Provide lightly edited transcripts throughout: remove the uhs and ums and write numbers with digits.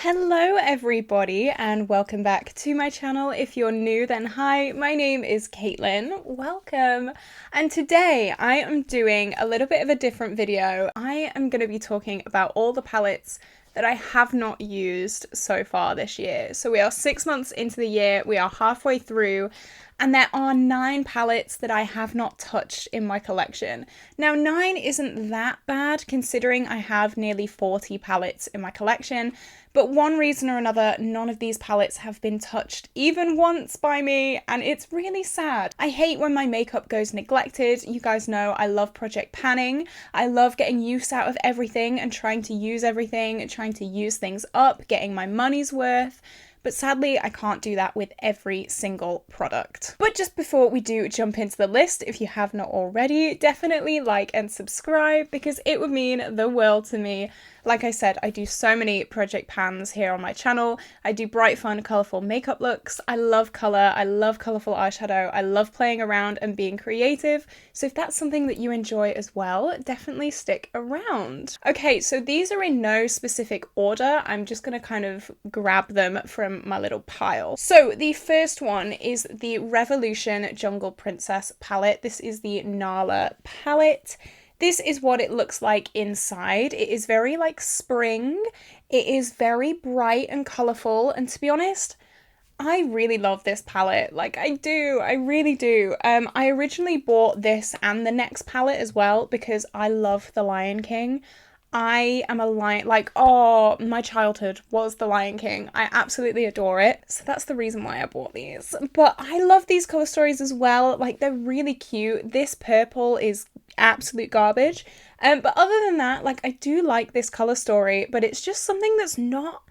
Hello everybody and welcome back to my channel. If you're new, then hi, my name is Caitlin. Welcome. And today I am doing a little bit of a different video. I am going to be talking about all the palettes that I have not used so far this year. So we are 6 months into the year, we are halfway through, and there are 9 palettes that I have not touched in my collection. Now 9 isn't that bad considering I have nearly 40 palettes in my collection, but one reason or another, none of these palettes have been touched even once by me, and it's really sad. I hate when my makeup goes neglected. You guys know I love project panning. I love getting use out of everything and trying to use everything and trying to use things up, getting my money's worth. But sadly, I can't do that with every single product. But just before we do jump into the list, if you have not already, definitely like and subscribe because it would mean the world to me. Like I said, I do so many project pans here on my channel. I do bright, fun, colourful makeup looks. I love colour. I love colourful eyeshadow. I love playing around and being creative. So if that's something that you enjoy as well, definitely stick around. Okay, so these are in no specific order. I'm just going to kind of grab them from my little pile. So the first one is the Revolution Jungle Princess palette. This is the Nala palette. This is what it looks like inside. It is very like spring. It is very bright and colourful, and to be honest, I really love this palette. Like I really do. I originally bought this and the next palette as well because I love The Lion King. I am a lion, like, oh, my childhood was The Lion King. I absolutely adore it. So that's the reason why I bought these. But I love these colour stories as well. Like, they're really cute. This purple is absolute garbage. But other than that, like, I do like this colour story, but it's just something that's not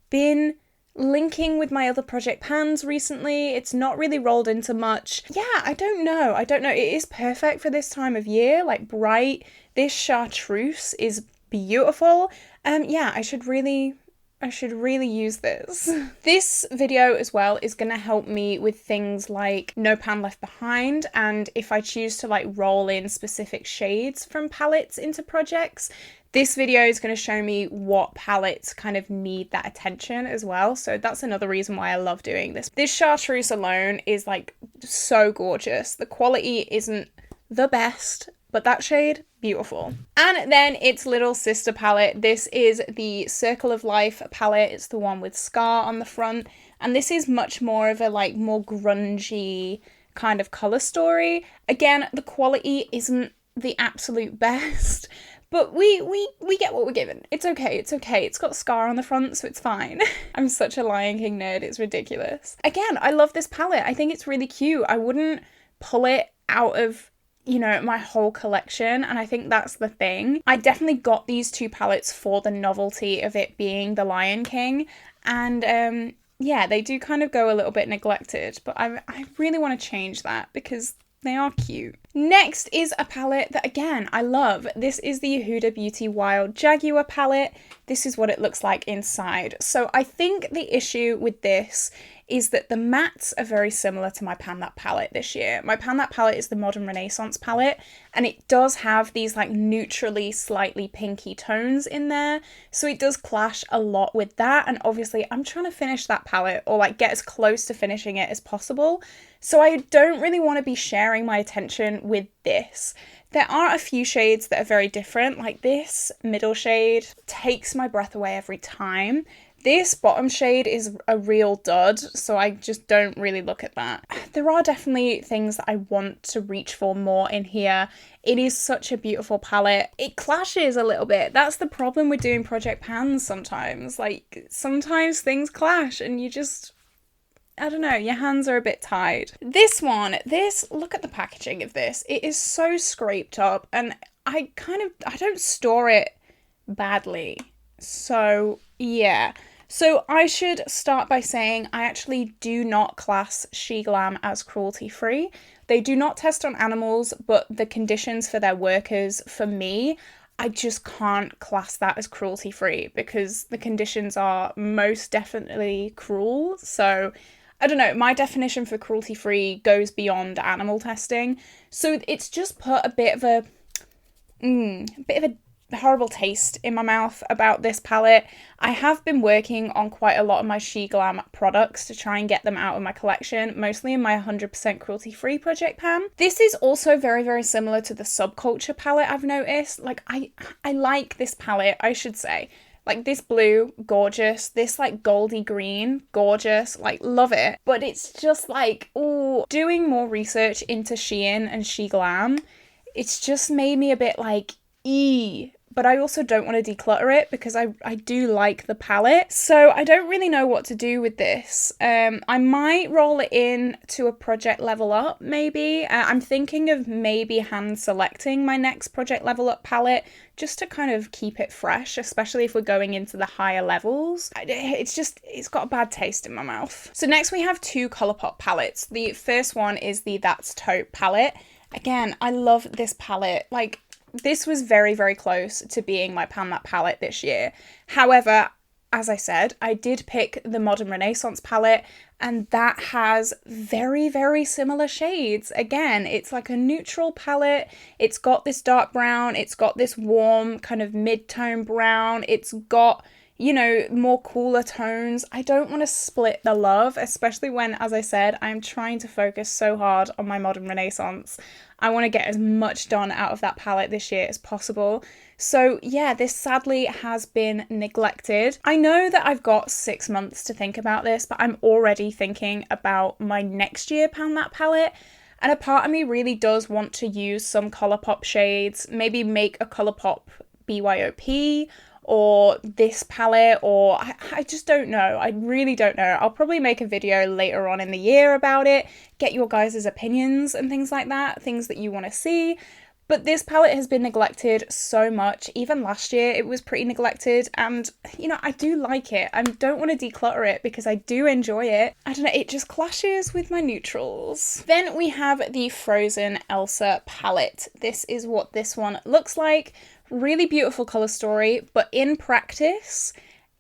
been linking with my other project pans recently. It's not really rolled into much. Yeah, I don't know. It is perfect for this time of year, like bright. This chartreuse is beautiful. Yeah, I should really use this. This video as well is going to help me with things like no pan left behind, and if I choose to like roll in specific shades from palettes into projects, this video is going to show me what palettes kind of need that attention as well. So that's another reason why I love doing this. This chartreuse alone is like so gorgeous. The quality isn't the best, but that shade, beautiful. And then its little sister palette. This is the Circle of Life palette. It's the one with Scar on the front. And this is much more of a like more grungy kind of colour story. Again, the quality isn't the absolute best, but we get what we're given. It's okay, it's okay. It's got Scar on the front, so it's fine. I'm such a Lion King nerd, it's ridiculous. Again, I love this palette. I think it's really cute. I wouldn't pull it out of, you know, my whole collection, and I think that's the thing. I definitely got these 2 palettes for the novelty of it being The Lion King, and yeah, they do kind of go a little bit neglected, but I really want to change that because they are cute. Next is a palette that, again, I love. This is the Huda Beauty Wild Jaguar palette. This is what it looks like inside. So I think the issue with this is that the mattes are very similar to my Pan That palette this year. My Pan That palette is the Modern Renaissance palette, and it does have these like neutrally slightly pinky tones in there. So it does clash a lot with that, and obviously I'm trying to finish that palette or like get as close to finishing it as possible. So I don't really want to be sharing my attention with this. There are a few shades that are very different, like this middle shade takes my breath away every time. This bottom shade is a real dud, so I just don't really look at that. There are definitely things that I want to reach for more in here. It is such a beautiful palette. It clashes a little bit. That's the problem with doing project pans sometimes. Like, sometimes things clash and you just, I don't know, your hands are a bit tied. This one, look at the packaging of this. It is so scraped up, and I don't store it badly. So, yeah. So I should start by saying I actually do not class Sheglam as cruelty-free. They do not test on animals, but the conditions for their workers, for me, I just can't class that as cruelty-free because the conditions are most definitely cruel. So I don't know, my definition for cruelty-free goes beyond animal testing. So it's just put a bit of a horrible taste in my mouth about this palette. I have been working on quite a lot of my Sheglam products to try and get them out of my collection, mostly in my 100% cruelty-free project pan. This is also very, very similar to the Subculture palette, I've noticed. Like, I like this palette, I should say. Like, this blue, gorgeous. This, like, goldy green, gorgeous. Like, love it. But it's just like, ooh, doing more research into Shein and Sheglam, it's just made me a bit like, but I also don't want to declutter it because I do like the palette. So I don't really know what to do with this. I might roll it in to a project level up, maybe. I'm thinking of maybe hand selecting my next project level up palette just to kind of keep it fresh, especially if we're going into the higher levels. It's got a bad taste in my mouth. So next we have two Colourpop palettes. The first one is the That's Taupe palette. Again, I love this palette. Like, this was very, very close to being my Pan That palette this year. However, as I said, I did pick the Modern Renaissance palette, and that has very, very similar shades. Again, it's like a neutral palette. It's got this dark brown. It's got this warm kind of mid-tone brown. It's got, you know, more cooler tones. I don't want to split the love, especially when, as I said, I'm trying to focus so hard on my Modern Renaissance. I want to get as much done out of that palette this year as possible. So yeah, this sadly has been neglected. I know that I've got 6 months to think about this, but I'm already thinking about my next year Pan That palette. And a part of me really does want to use some Colourpop shades, maybe make a Colourpop BYOP, or this palette, or I just don't know. I really don't know. I'll probably make a video later on in the year about it, get your guys' opinions and things like that, things that you want to see. But this palette has been neglected so much. Even last year it was pretty neglected, and you know, I do like it. I don't want to declutter it because I do enjoy it. I don't know, it just clashes with my neutrals. Then we have the Frozen Elsa palette. This is what this one looks like. Really beautiful colour story, but in practice,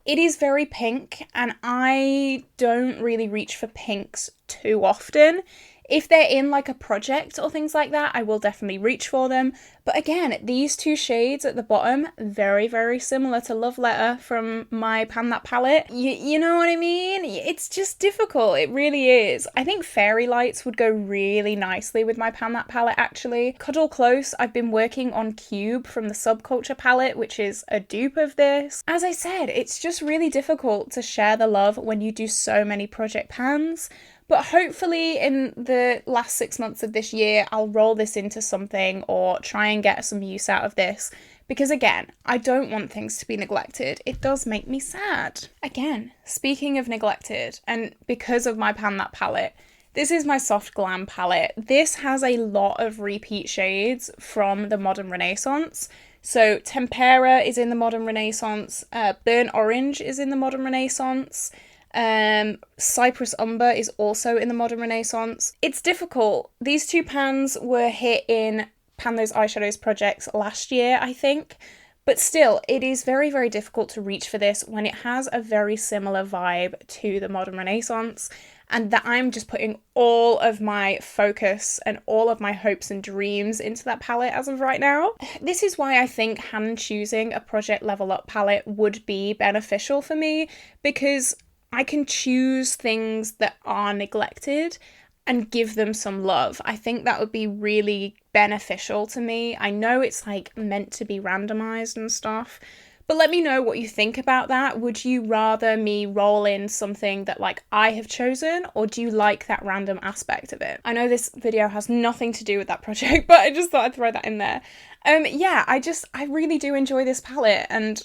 it is very pink, and I don't really reach for pinks too often. If they're in like a project or things like that, I will definitely reach for them. But again, these two shades at the bottom, very, very similar to Love Letter from my Pan That palette. You know what I mean? It's just difficult. It really is. I think Fairy Lights would go really nicely with my Pan That palette, actually. Cuddle Close, I've been working on Cube from the Subculture palette, which is a dupe of this. As I said, it's just really difficult to share the love when you do so many project pans. But hopefully in the last 6 months of this year, I'll roll this into something or try and get some use out of this. Because again, I don't want things to be neglected. It does make me sad. Again, speaking of neglected, and because of my Pan That palette, this is my Soft Glam palette. This has a lot of repeat shades from the Modern Renaissance. So Tempera is in the Modern Renaissance, Burnt Orange is in the Modern Renaissance, Cypress Umber is also in the Modern Renaissance. It's difficult. These two pans were hit in Pan Those Eyeshadows projects last year, I think. But still, it is very, very difficult to reach for this when it has a very similar vibe to the Modern Renaissance, and that I'm just putting all of my focus and all of my hopes and dreams into that palette as of right now. This is why I think hand choosing a project level up palette would be beneficial for me, because I can choose things that are neglected and give them some love. I think that would be really beneficial to me. I know it's like meant to be randomized and stuff, but let me know what you think about that. Would you rather me roll in something that like I have chosen, or do you like that random aspect of it? I know this video has nothing to do with that project, but I just thought I'd throw that in there. Yeah, I really do enjoy this palette, and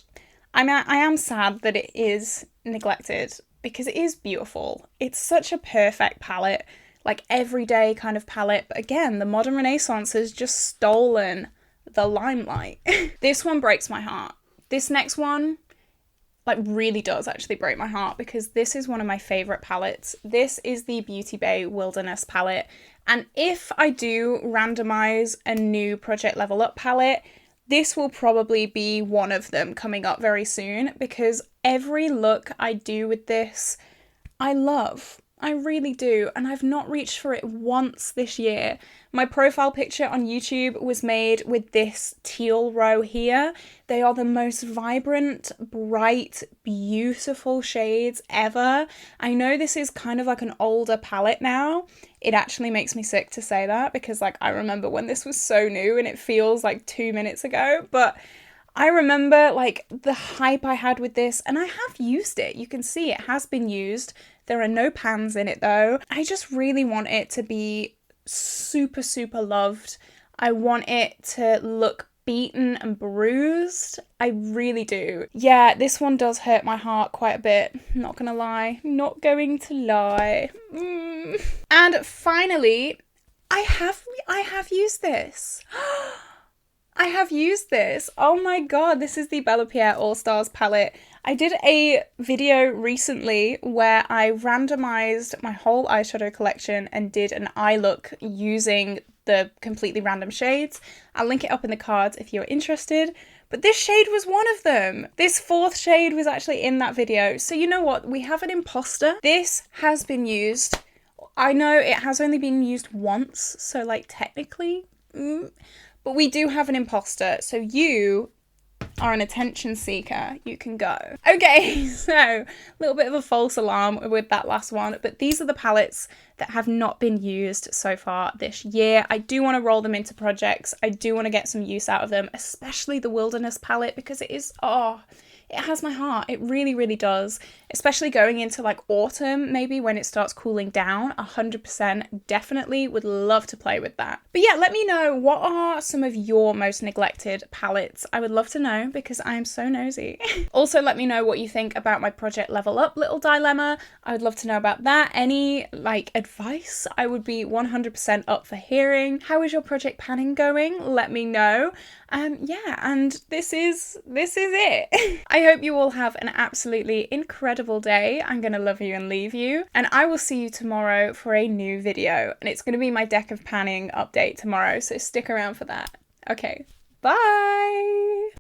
I am sad that it is neglected because it is beautiful. It's such a perfect palette, like everyday kind of palette. But again, the Modern Renaissance has just stolen the limelight. This one breaks my heart. This next one, like, really does actually break my heart, because this is one of my favourite palettes. This is the Beauty Bay Wilderness palette. And if I do randomise a new Project Level Up palette, this will probably be one of them coming up very soon, because every look I do with this, I love. I really do, and I've not reached for it once this year. My profile picture on YouTube was made with this teal row here. They are the most vibrant, bright, beautiful shades ever. I know this is kind of like an older palette now. It actually makes me sick to say that because like I remember when this was so new and it feels like 2 minutes ago, but I remember like the hype I had with this, and I have used it. You can see it has been used. There are no pans in it though. I just really want it to be super, super loved. I want it to look beaten and bruised. I really do. Yeah, this one does hurt my heart quite a bit. Not gonna lie. Not going to lie. And finally, I have used this. I have used this. Oh my god, this is the Bellapierre All Stars palette. I did a video recently where I randomized my whole eyeshadow collection and did an eye look using the completely random shades. I'll link it up in the cards if you're interested. But this shade was one of them. This fourth shade was actually in that video. So you know what? We have an imposter. This has been used. I know it has only been used once, so like technically... But we do have an imposter, so you are an attention seeker. You can go. Okay, so a little bit of a false alarm with that last one, but these are the palettes that have not been used so far this year. I do want to roll them into projects. I do want to get some use out of them, especially the Wilderness palette because it is, it has my heart. It really, really does. Especially going into like autumn, maybe when it starts cooling down, 100% definitely would love to play with that. But yeah, let me know, what are some of your most neglected palettes? I would love to know because I am so nosy. Also, let me know what you think about my Project Level Up little dilemma. I would love to know about that. Any like advice I would be 100% up for hearing. How is your project panning going? Let me know. Yeah, and this is it. I hope you all have an absolutely incredible day. I'm gonna love you and leave you, and I will see you tomorrow for a new video, and it's gonna be my deck of panning update tomorrow, so stick around for that. Okay, bye!